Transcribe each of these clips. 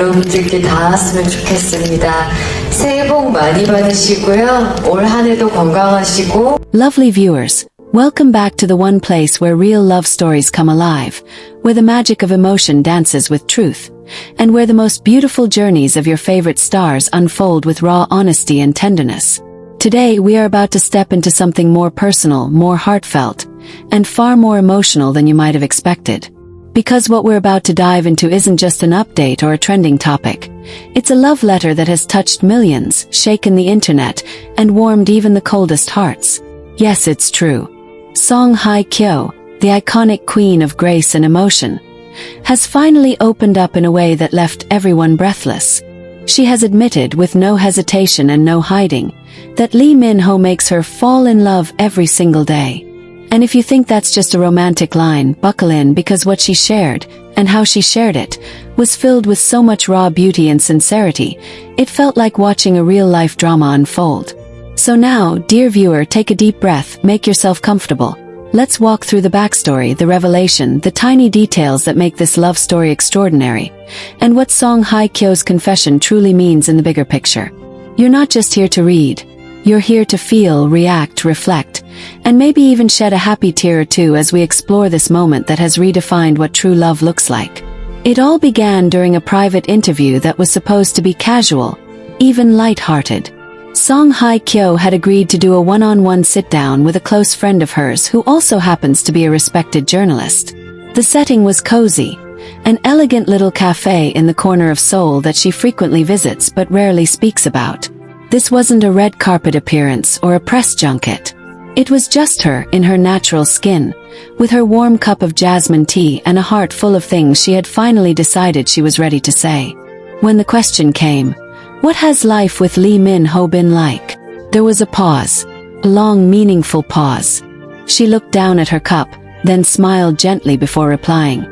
여러분들께 닿았으면 좋겠습니다. 새해 복 많이 받으시고요. 올 한 해도 건강하시고. Lovely viewers, welcome back to the one place where real love stories come alive, where the magic of emotion dances with truth, and where the most beautiful journeys of your favorite stars unfold with raw honesty and tenderness. Today we are about to step into something more personal, more heartfelt, and far more emotional than you might have expected. Because what we're about to dive into isn't just an update or a trending topic. It's a love letter that has touched millions, shaken the internet, and warmed even the coldest hearts. Yes, it's true. Song Hye Kyo, the iconic queen of grace and emotion, has finally opened up in a way that left everyone breathless. She has admitted, with no hesitation and no hiding, that Lee Min-ho makes her fall in love every single day. And if you think that's just a romantic line, buckle in, because what she shared, and how she shared it, was filled with so much raw beauty and sincerity, it felt like watching a real-life drama unfold. So now, dear viewer, take a deep breath, make yourself comfortable. Let's walk through the backstory, the revelation, the tiny details that make this love story extraordinary, and what Song Hye Kyo's confession truly means in the bigger picture. You're not just here to read. You're here to feel, react, reflect, and maybe even shed a happy tear or two as we explore this moment that has redefined what true love looks like. It all began during a private interview that was supposed to be casual, even light-hearted. Song Hye Kyo had agreed to do a one-on-one sit-down with a close friend of hers who also happens to be a respected journalist. The setting was cozy, an elegant little cafe in the corner of Seoul that she frequently visits but rarely speaks about. This wasn't a red carpet appearance or a press junket. It was just her, in her natural skin, with her warm cup of jasmine tea and a heart full of things she had finally decided she was ready to say. When the question came, what has life with Lee Min-ho been like? There was a pause, a long, meaningful pause. She looked down at her cup, then smiled gently before replying.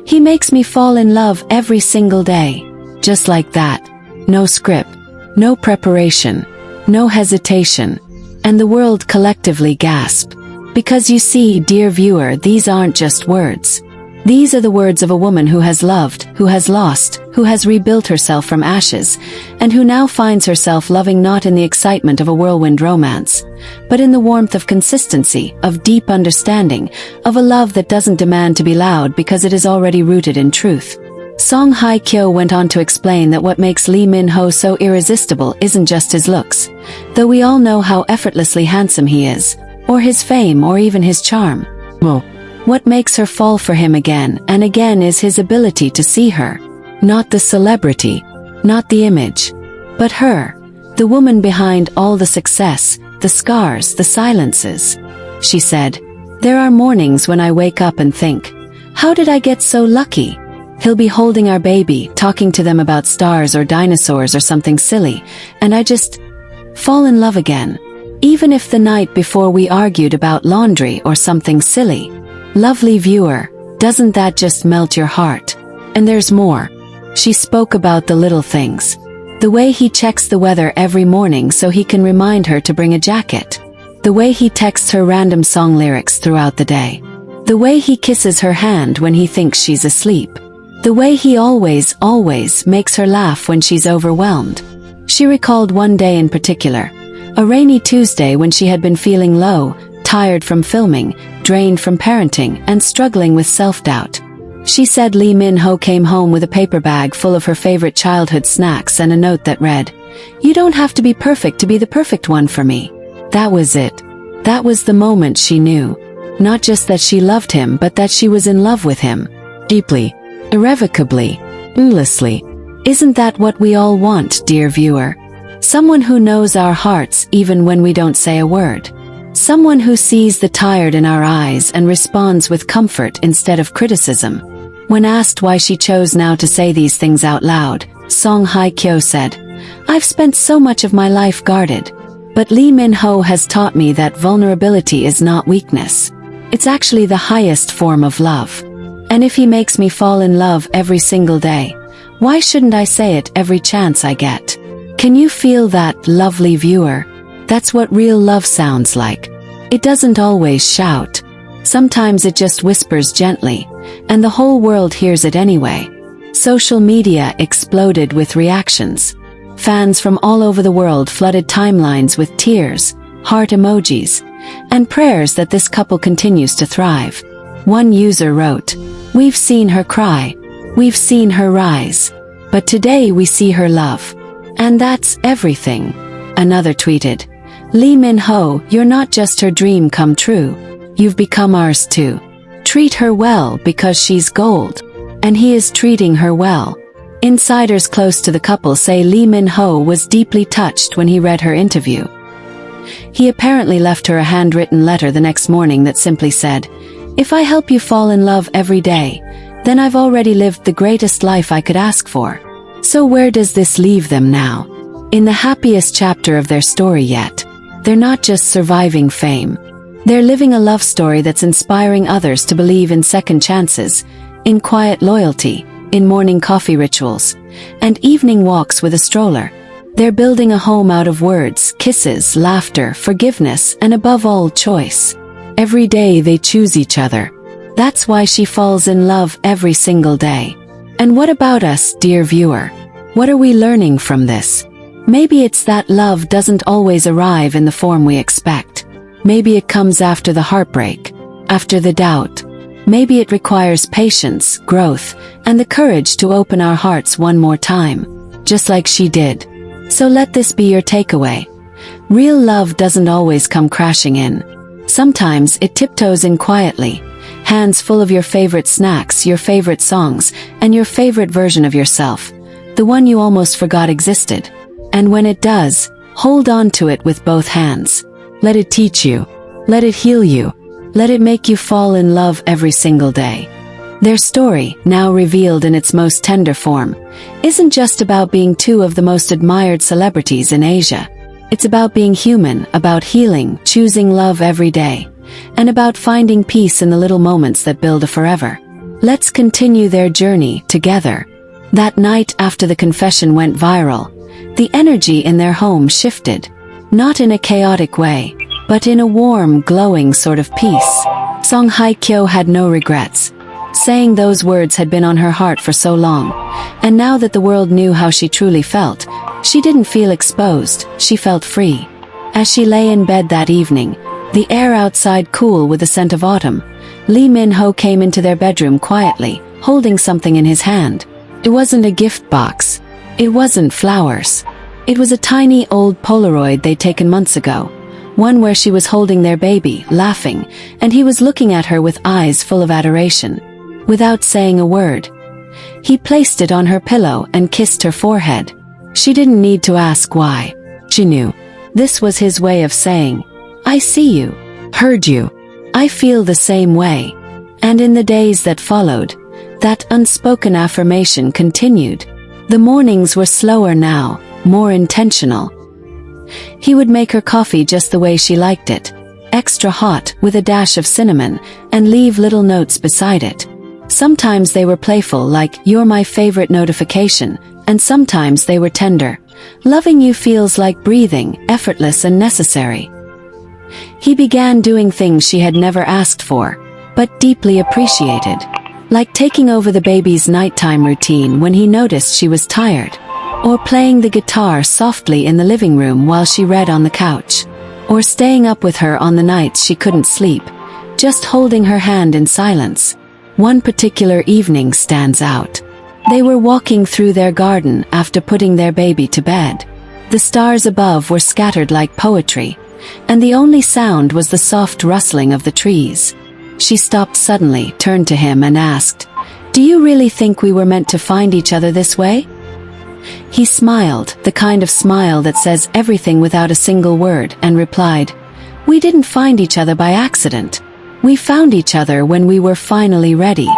He makes me fall in love every single day. Just like that. No script. No preparation, no hesitation, and the world collectively gasped. Because you see, dear viewer, these aren't just words. These are the words of a woman who has loved, who has lost, who has rebuilt herself from ashes, and who now finds herself loving not in the excitement of a whirlwind romance, but in the warmth of consistency, of deep understanding, of a love that doesn't demand to be loud because it is already rooted in truth. Song Hye Kyo went on to explain that what makes Lee Min-ho so irresistible isn't just his looks, though we all know how effortlessly handsome he is, or his fame, or even his charm. Well, what makes her fall for him again and again is his ability to see her. Not the celebrity, not the image, but her, the woman behind all the success, the scars, the silences. She said, "There are mornings when I wake up and think, how did I get so lucky? He'll be holding our baby, talking to them about stars or dinosaurs or something silly, and I just fall in love again. Even if the night before we argued about laundry or something silly." Lovely viewer, doesn't that just melt your heart? And there's more. She spoke about the little things. The way he checks the weather every morning so he can remind her to bring a jacket. The way he texts her random song lyrics throughout the day. The way he kisses her hand when he thinks she's asleep. The way he always makes her laugh when she's overwhelmed. She recalled one day in particular, a rainy Tuesday when she had been feeling low, tired from filming, drained from parenting, and struggling with self-doubt. She said Lee Min-ho came home with a paper bag full of her favorite childhood snacks and a note that read, "You don't have to be perfect to be the perfect one for me." That was it. That was the moment she knew. Not just that she loved him, but that she was in love with him. Deeply. Irrevocably, endlessly. Isn't that what we all want, dear viewer? Someone who knows our hearts even when we don't say a word. Someone who sees the tired in our eyes and responds with comfort instead of criticism. When asked why she chose now to say these things out loud, Song Hye Kyo said, "I've spent so much of my life guarded. But Lee Min-ho has taught me that vulnerability is not weakness. It's actually the highest form of love. And if he makes me fall in love every single day, why shouldn't I say it every chance I get?" Can you feel that, lovely viewer? That's what real love sounds like. It doesn't always shout. Sometimes it just whispers gently, and the whole world hears it anyway. Social media exploded with reactions. Fans from all over the world flooded timelines with tears, heart emojis, and prayers that this couple continues to thrive. One user wrote, "We've seen her cry. We've seen her rise. But today we see her love. And that's everything." Another tweeted, "Lee Min-ho, you're not just her dream come true. You've become ours too. Treat her well because she's gold." And he is treating her well. Insiders close to the couple say Lee Min-ho was deeply touched when he read her interview. He apparently left her a handwritten letter the next morning that simply said, "If I help you fall in love every day, then I've already lived the greatest life I could ask for." So where does this leave them now? In the happiest chapter of their story yet. They're not just surviving fame. They're living a love story that's inspiring others to believe in second chances, in quiet loyalty, in morning coffee rituals, and evening walks with a stroller. They're building a home out of words, kisses, laughter, forgiveness, and above all, choice. Every day they choose each other. That's why she falls in love every single day. And what about us, dear viewer? What are we learning from this? Maybe it's that love doesn't always arrive in the form we expect. Maybe it comes after the heartbreak, after the doubt. Maybe it requires patience, growth, and the courage to open our hearts one more time, just like she did. So let this be your takeaway. Real love doesn't always come crashing in. Sometimes it tiptoes in quietly, hands full of your favorite snacks, your favorite songs, and your favorite version of yourself, the one you almost forgot existed. And when it does, hold on to it with both hands. Let it teach you. Let it heal you. Let it make you fall in love every single day. Their story, now revealed in its most tender form, isn't just about being two of the most admired celebrities in Asia. It's about being human, about healing, choosing love every day, and about finding peace in the little moments that build a forever. Let's continue their journey together. That night after the confession went viral, the energy in their home shifted, not in a chaotic way, but in a warm, glowing sort of peace. Song Hye Kyo had no regrets. Saying those words had been on her heart for so long, and now that the world knew how she truly felt, she didn't feel exposed, she felt free. As she lay in bed that evening, the air outside cool with the scent of autumn, Lee Min-ho came into their bedroom quietly, holding something in his hand. It wasn't a gift box. It wasn't flowers. It was a tiny old Polaroid they'd taken months ago, one where she was holding their baby, laughing, and he was looking at her with eyes full of adoration. Without saying a word, he placed it on her pillow and kissed her forehead. She didn't need to ask why. She knew. This was his way of saying, "I see you, heard you, I feel the same way." And in the days that followed, that unspoken affirmation continued. The mornings were slower now, more intentional. He would make her coffee just the way she liked it, extra hot with a dash of cinnamon, and leave little notes beside it. Sometimes they were playful, like, "You're my favorite notification," and sometimes they were tender. "Loving you feels like breathing, effortless and necessary." He began doing things she had never asked for, but deeply appreciated. Like taking over the baby's nighttime routine when he noticed she was tired, or playing the guitar softly in the living room while she read on the couch, or staying up with her on the nights she couldn't sleep, just holding her hand in silence. One particular evening stands out. They were walking through their garden after putting their baby to bed. The stars above were scattered like poetry, and the only sound was the soft rustling of the trees. She stopped suddenly, turned to him and asked, "Do you really think we were meant to find each other this way?" He smiled, the kind of smile that says everything without a single word, and replied, "We didn't find each other by accident. We found each other when we were finally ready.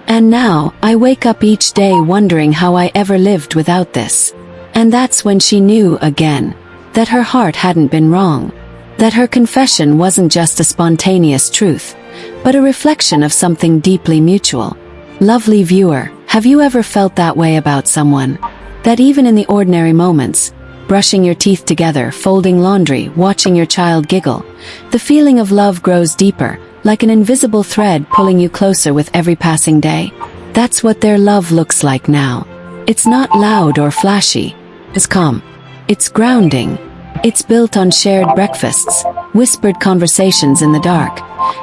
And now, I wake up each day wondering how I ever lived without this." And that's when she knew again, that her heart hadn't been wrong. That her confession wasn't just a spontaneous truth, but a reflection of something deeply mutual. Lovely viewer, have you ever felt that way about someone? That even in the ordinary moments, brushing your teeth together, folding laundry, watching your child giggle, the feeling of love grows deeper, like an invisible thread pulling you closer with every passing day. That's what their love looks like now. It's not loud or flashy. It's calm. It's grounding. It's built on shared breakfasts, whispered conversations in the dark,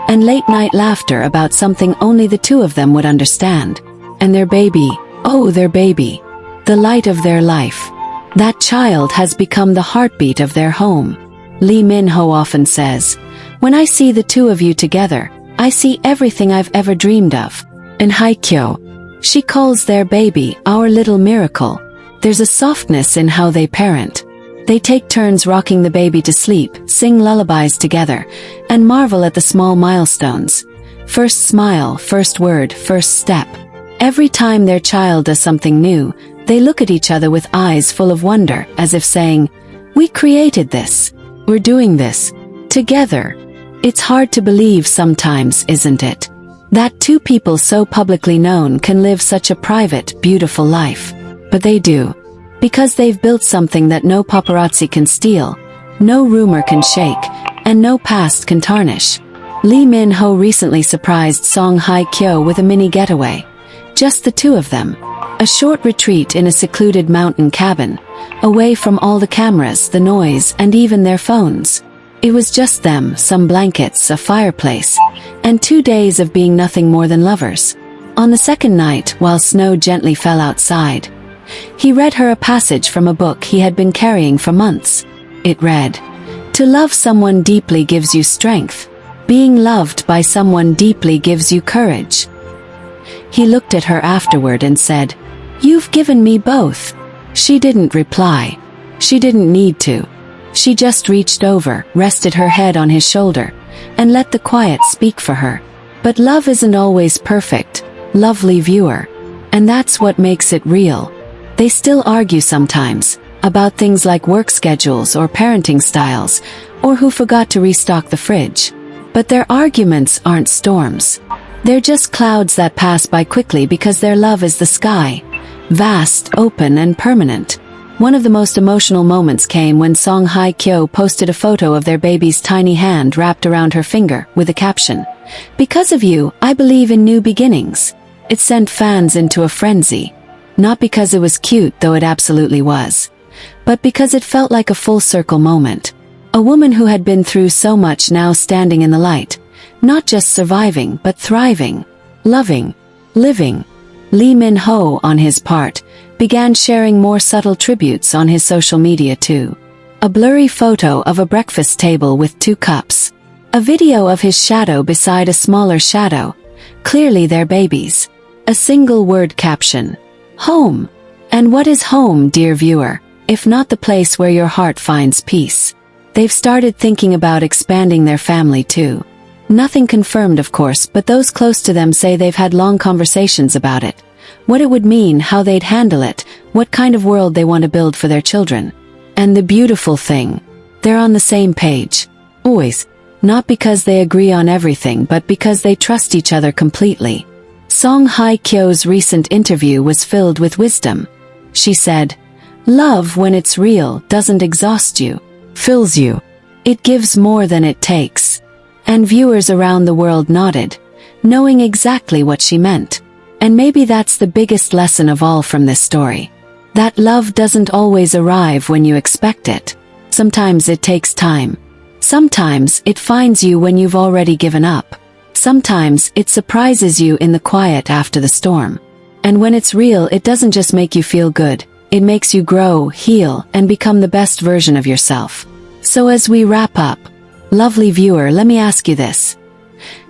and late-night laughter about something only the two of them would understand. And their baby, oh, their baby, the light of their life. That child has become the heartbeat of their home. Lee Min-ho often says, "When I see the two of you together, I see everything I've ever dreamed of." And Hye Kyo, she calls their baby our little miracle. There's a softness in how they parent. They take turns rocking the baby to sleep, sing lullabies together, and marvel at the small milestones. First smile, first word, first step. Every time their child does something new, they look at each other with eyes full of wonder, as if saying, "We created this. We're doing this. Together." It's hard to believe sometimes, isn't it? That two people so publicly known can live such a private, beautiful life. But they do. Because they've built something that no paparazzi can steal, no rumor can shake, and no past can tarnish. Lee Min-ho recently surprised Song Hye Kyo with a mini getaway. Just the two of them. A short retreat in a secluded mountain cabin, away from all the cameras, the noise, and even their phones. It was just them, some blankets, a fireplace, and 2 days of being nothing more than lovers. On the second night, while snow gently fell outside, he read her a passage from a book he had been carrying for months. It read, "To love someone deeply gives you strength. Being loved by someone deeply gives you courage." He looked at her afterward and said, "You've given me both." She didn't reply. She didn't need to. She just reached over, rested her head on his shoulder, and let the quiet speak for her. But love isn't always perfect, lovely viewer. And that's what makes it real. They still argue sometimes, about things like work schedules or parenting styles, or who forgot to restock the fridge. But their arguments aren't storms. They're just clouds that pass by quickly because their love is the sky, vast, open, and permanent. One of the most emotional moments came when Song Hye Kyo posted a photo of their baby's tiny hand wrapped around her finger, with a caption, "Because of you, I believe in new beginnings." It sent fans into a frenzy. Not because it was cute, though it absolutely was, but because it felt like a full-circle moment. A woman who had been through so much now standing in the light, not just surviving but thriving, loving, living. Lee Min-ho, on his part, began sharing more subtle tributes on his social media too. A blurry photo of a breakfast table with 2 cups. A video of his shadow beside a smaller shadow, clearly their babies. A single word caption, "Home." And what is home, dear viewer, if not the place where your heart finds peace? They've started thinking about expanding their family too. Nothing confirmed, of course, but those close to them say they've had long conversations about it. What it would mean, how they'd handle it, what kind of world they want to build for their children. And the beautiful thing, they're on the same page. Always. Not because they agree on everything, but because they trust each other completely. Song Hye Kyo's recent interview was filled with wisdom. She said, "Love, when it's real, doesn't exhaust you, fills you. It gives more than it takes." And viewers around the world nodded, knowing exactly what she meant. And maybe that's the biggest lesson of all from this story. That love doesn't always arrive when you expect it. Sometimes it takes time. Sometimes it finds you when you've already given up. Sometimes it surprises you in the quiet after the storm. And when it's real, it doesn't just make you feel good. It makes you grow, heal, and become the best version of yourself. So as we wrap up, lovely viewer, let me ask you this.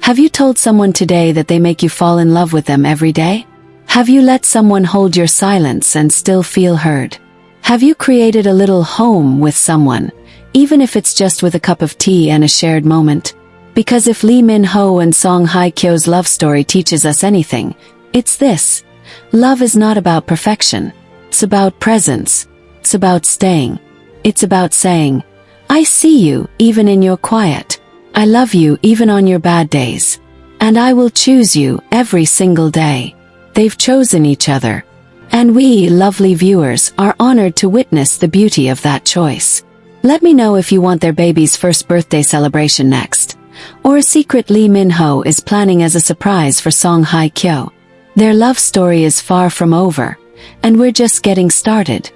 Have you told someone today that they make you fall in love with them every day? Have you let someone hold your silence and still feel heard? Have you created a little home with someone, even if it's just with a cup of tea and a shared moment? Because if Lee Min-ho and Song Hye Kyo's love story teaches us anything, it's this. Love is not about perfection. It's about presence. It's about staying. It's about saying, "I see you, even in your quiet. I love you, even on your bad days. And I will choose you every single day." They've chosen each other. And we, lovely viewers, are honored to witness the beauty of that choice. Let me know if you want their baby's first birthday celebration next, or a secret Lee Min-ho is planning as a surprise for Song Hye Kyo. Their love story is far from over, and we're just getting started.